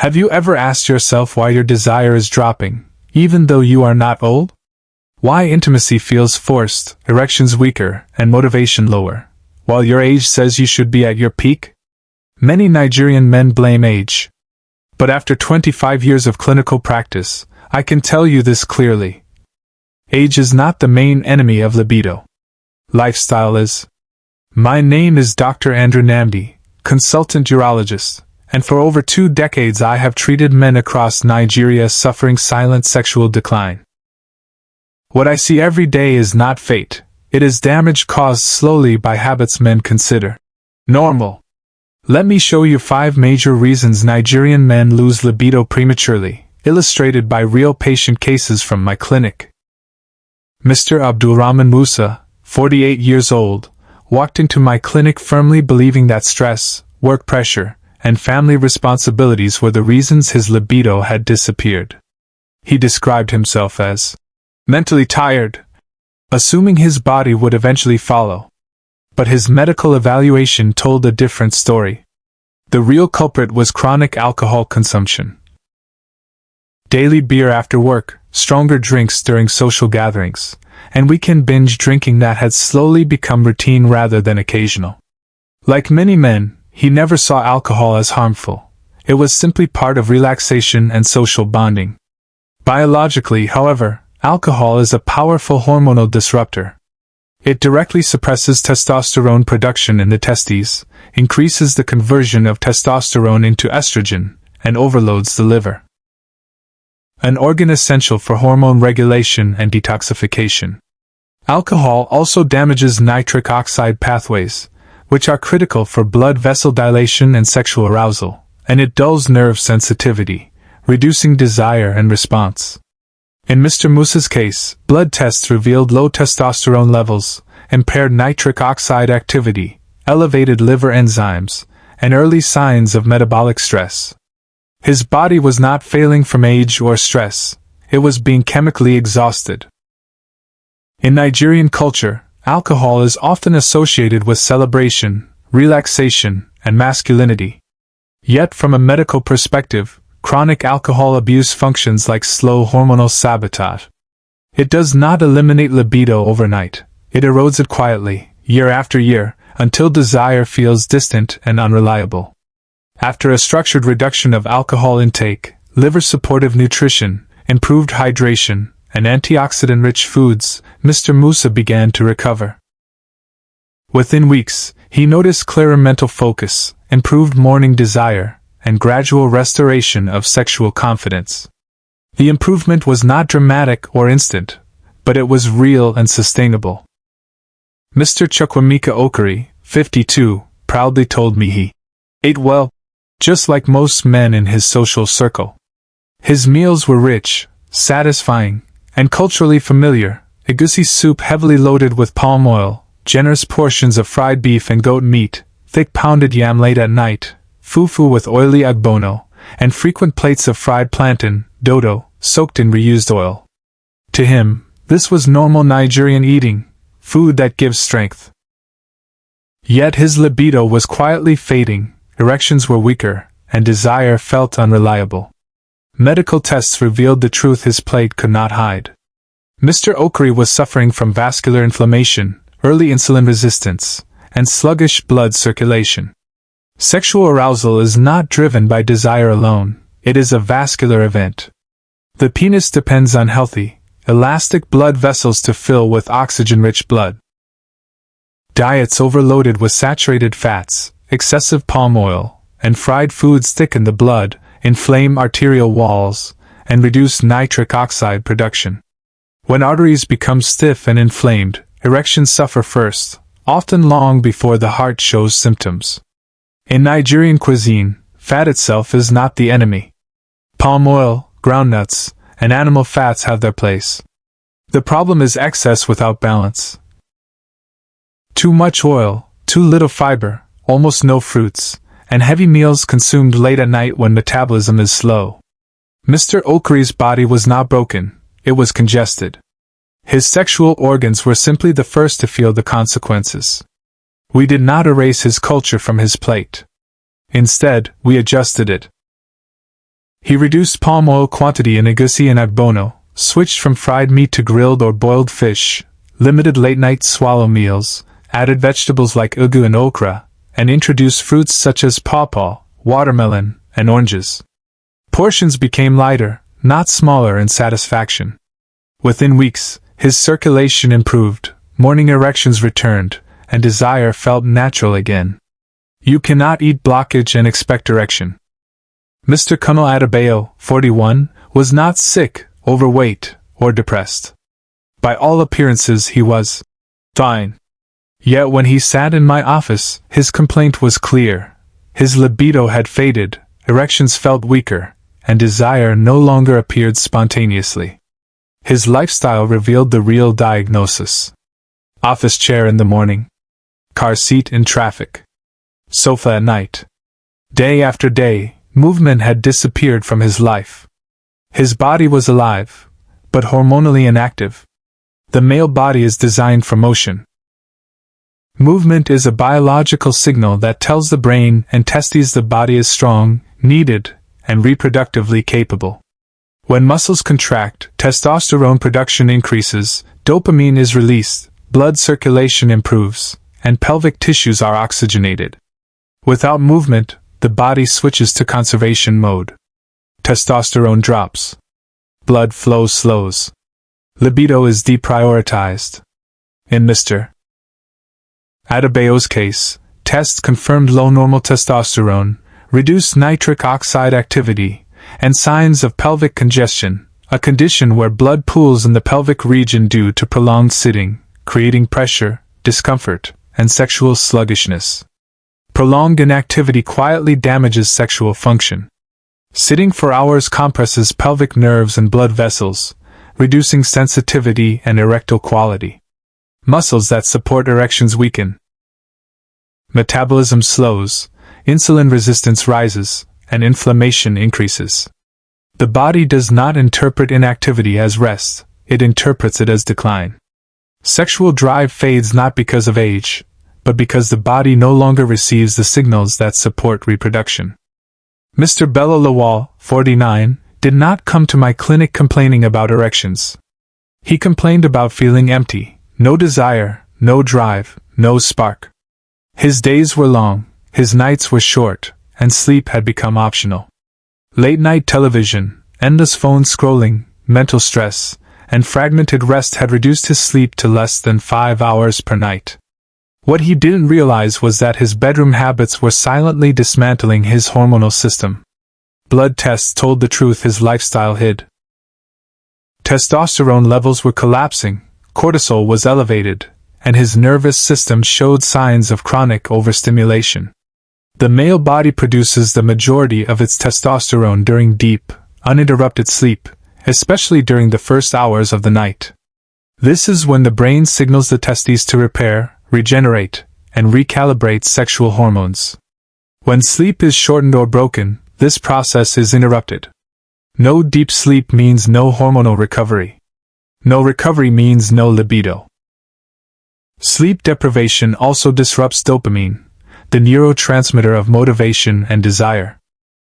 Have you ever asked yourself why your desire is dropping, even though you are not old? Why intimacy feels forced, erections weaker, and motivation lower, while your age says you should be at your peak? Many Nigerian men blame age. But after 25 years of clinical practice, I can tell you this clearly. Age is not the main enemy of libido. Lifestyle is. My name is Dr. Andrew Namdi, consultant urologist, and for over 2 decades I have treated men across Nigeria suffering silent sexual decline. What I see every day is not fate, it is damage caused slowly by habits men consider normal. Let me show you 5 major reasons Nigerian men lose libido prematurely, illustrated by real patient cases from my clinic. Mr. Abdulrahman Musa, 48 years old, walked into my clinic firmly believing that stress, work pressure, and family responsibilities were the reasons his libido had disappeared. He described himself as mentally tired, assuming his body would eventually follow. But his medical evaluation told a different story. The real culprit was chronic alcohol consumption. Daily beer after work, stronger drinks during social gatherings, and weekend binge drinking that had slowly become routine rather than occasional. Like many men, he never saw alcohol as harmful. It was simply part of relaxation and social bonding. Biologically, however, alcohol is a powerful hormonal disruptor. It directly suppresses testosterone production in the testes, increases the conversion of testosterone into estrogen, and overloads the liver. An organ essential for hormone regulation and detoxification. Alcohol also damages nitric oxide pathways, which are critical for blood vessel dilation and sexual arousal, and it dulls nerve sensitivity, reducing desire and response. In Mr. Musa's case, blood tests revealed low testosterone levels, impaired nitric oxide activity, elevated liver enzymes, and early signs of metabolic stress. His body was not failing from age or stress, it was being chemically exhausted. In Nigerian culture, alcohol is often associated with celebration, relaxation, and masculinity. Yet from a medical perspective, chronic alcohol abuse functions like slow hormonal sabotage. It does not eliminate libido overnight, it erodes it quietly, year after year, until desire feels distant and unreliable. After a structured reduction of alcohol intake, liver-supportive nutrition, improved hydration, and antioxidant-rich foods, Mr. Musa began to recover. Within weeks, he noticed clearer mental focus, improved morning desire, and gradual restoration of sexual confidence. The improvement was not dramatic or instant, but it was real and sustainable. Mr. Chukwemeka Okiri, 52, proudly told me he ate well, just like most men in his social circle. His meals were rich, satisfying, and culturally familiar: egusi soup heavily loaded with palm oil, generous portions of fried beef and goat meat, thick pounded yam late at night, fufu with oily agbono, and frequent plates of fried plantain, dodo, soaked in reused oil. To him, this was normal Nigerian eating, food that gives strength. Yet his libido was quietly fading, erections were weaker, and desire felt unreliable. Medical tests revealed the truth his plate could not hide. Mr. Okiri was suffering from vascular inflammation, early insulin resistance, and sluggish blood circulation. Sexual arousal is not driven by desire alone, it is a vascular event. The penis depends on healthy, elastic blood vessels to fill with oxygen-rich blood. Diets overloaded with saturated fats, excessive palm oil, and fried foods thicken the blood, inflame arterial walls, and reduce nitric oxide production. When arteries become stiff and inflamed, erections suffer first, often long before the heart shows symptoms. In Nigerian cuisine, fat itself is not the enemy. Palm oil, groundnuts, and animal fats have their place. The problem is excess without balance. Too much oil, too little fiber, almost no fruits, and heavy meals consumed late at night when metabolism is slow. Mr. Okiri's body was not broken, it was congested. His sexual organs were simply the first to feel the consequences. We did not erase his culture from his plate. Instead, we adjusted it. He reduced palm oil quantity in Agusi and Agbono, switched from fried meat to grilled or boiled fish, limited late-night swallow meals, added vegetables like ugu and okra, and introduced fruits such as pawpaw, watermelon, and oranges. Portions became lighter, not smaller, in satisfaction. Within weeks, his circulation improved, morning erections returned, and desire felt natural again. You cannot eat blockage and expect erection. Mr. Colonel Adebayo, 41, was not sick, overweight, or depressed. By all appearances he was fine. Yet when he sat in my office, his complaint was clear. His libido had faded, erections felt weaker, and desire no longer appeared spontaneously. His lifestyle revealed the real diagnosis. Office chair in the morning. Car seat in traffic. Sofa at night. Day after day, movement had disappeared from his life. His body was alive, but hormonally inactive. The male body is designed for motion. Movement is a biological signal that tells the brain and testes the body is strong, needed, and reproductively capable. When muscles contract, testosterone production increases, dopamine is released, blood circulation improves, and pelvic tissues are oxygenated. Without movement, the body switches to conservation mode. Testosterone drops. Blood flow slows. Libido is deprioritized. In Mr. Adebayo's case, tests confirmed low normal testosterone, reduced nitric oxide activity, and signs of pelvic congestion, a condition where blood pools in the pelvic region due to prolonged sitting, creating pressure, discomfort, and sexual sluggishness. Prolonged inactivity quietly damages sexual function. Sitting for hours compresses pelvic nerves and blood vessels, reducing sensitivity and erectile quality. Muscles that support erections weaken. Metabolism slows, insulin resistance rises, and inflammation increases. The body does not interpret inactivity as rest, it interprets it as decline. Sexual drive fades not because of age, but because the body no longer receives the signals that support reproduction. Mr. Bello Lawal, 49, did not come to my clinic complaining about erections. He complained about feeling empty, no desire, no drive, no spark. His days were long, his nights were short, and sleep had become optional. Late-night television, endless phone scrolling, mental stress, and fragmented rest had reduced his sleep to less than 5 hours per night. What he didn't realize was that his bedroom habits were silently dismantling his hormonal system. Blood tests told the truth his lifestyle hid. Testosterone levels were collapsing, cortisol was elevated, and his nervous system showed signs of chronic overstimulation. The male body produces the majority of its testosterone during deep, uninterrupted sleep, especially during the first hours of the night. This is when the brain signals the testes to repair, regenerate, and recalibrate sexual hormones. When sleep is shortened or broken, this process is interrupted. No deep sleep means no hormonal recovery. No recovery means no libido. Sleep deprivation also disrupts dopamine, the neurotransmitter of motivation and desire.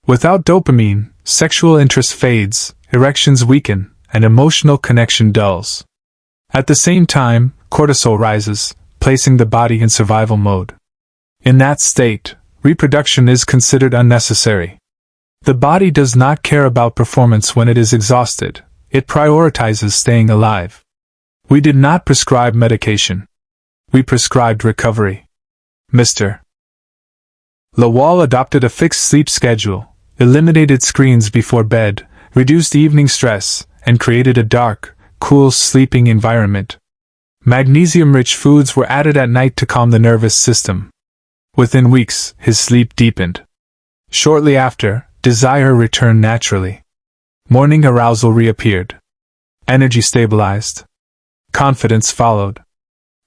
Without dopamine, sexual interest fades, erections weaken, and emotional connection dulls. At the same time, cortisol rises, placing the body in survival mode. In that state, reproduction is considered unnecessary. The body does not care about performance when it is exhausted, it prioritizes staying alive. We did not prescribe medication. We prescribed recovery. Mr. Lawal adopted a fixed sleep schedule, eliminated screens before bed, reduced evening stress, and created a dark, cool sleeping environment. Magnesium-rich foods were added at night to calm the nervous system. Within weeks, his sleep deepened. Shortly after, desire returned naturally. Morning arousal reappeared. Energy stabilized. Confidence followed.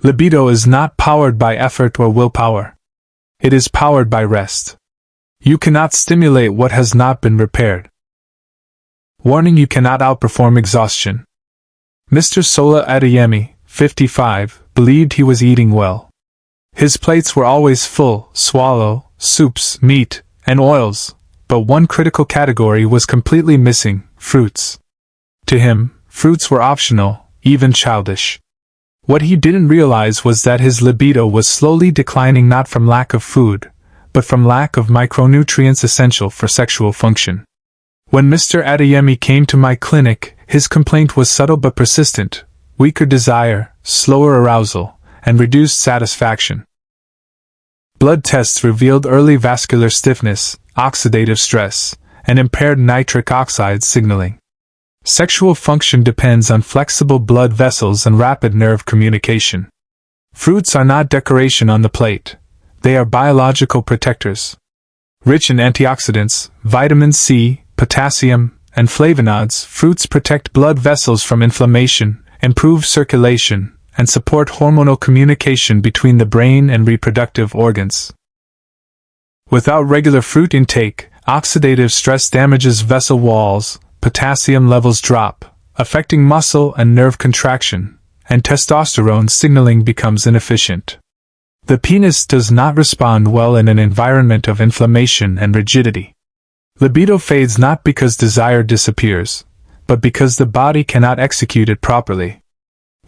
Libido is not powered by effort or willpower. It is powered by rest. You cannot stimulate what has not been repaired. Warning: you cannot outperform exhaustion. Mr. Sola Adeyemi, 55, believed he was eating well. His plates were always full: swallow, soups, meat, and oils, but one critical category was completely missing: fruits. To him, fruits were optional, even childish. What he didn't realize was that his libido was slowly declining, not from lack of food, but from lack of micronutrients essential for sexual function. When Mr. Adeyemi came to my clinic, his complaint was subtle but persistent: weaker desire, slower arousal, and reduced satisfaction. Blood tests revealed early vascular stiffness, oxidative stress, and impaired nitric oxide signaling. Sexual function depends on flexible blood vessels and rapid nerve communication. Fruits are not decoration on the plate. They are biological protectors. Rich in antioxidants, vitamin C, potassium, and flavonoids, fruits protect blood vessels from inflammation, improve circulation, and support hormonal communication between the brain and reproductive organs. Without regular fruit intake, oxidative stress damages vessel walls, potassium levels drop, affecting muscle and nerve contraction, and testosterone signaling becomes inefficient. The penis does not respond well in an environment of inflammation and rigidity. Libido fades not because desire disappears, but because the body cannot execute it properly.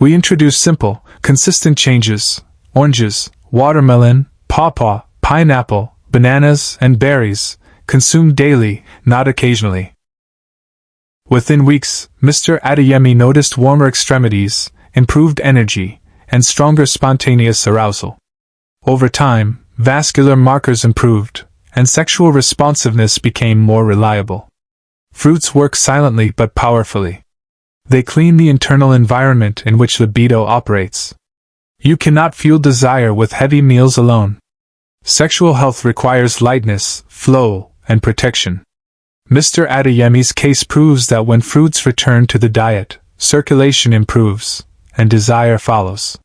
We introduce simple, consistent changes: oranges, watermelon, pawpaw, pineapple, bananas, and berries, consumed daily, not occasionally. Within weeks, Mr. Adeyemi noticed warmer extremities, improved energy, and stronger spontaneous arousal. Over time, vascular markers improved, and sexual responsiveness became more reliable. Fruits work silently but powerfully. They clean the internal environment in which libido operates. You cannot fuel desire with heavy meals alone. Sexual health requires lightness, flow, and protection. Mr. Adeyemi's case proves that when fruits return to the diet, circulation improves, and desire follows.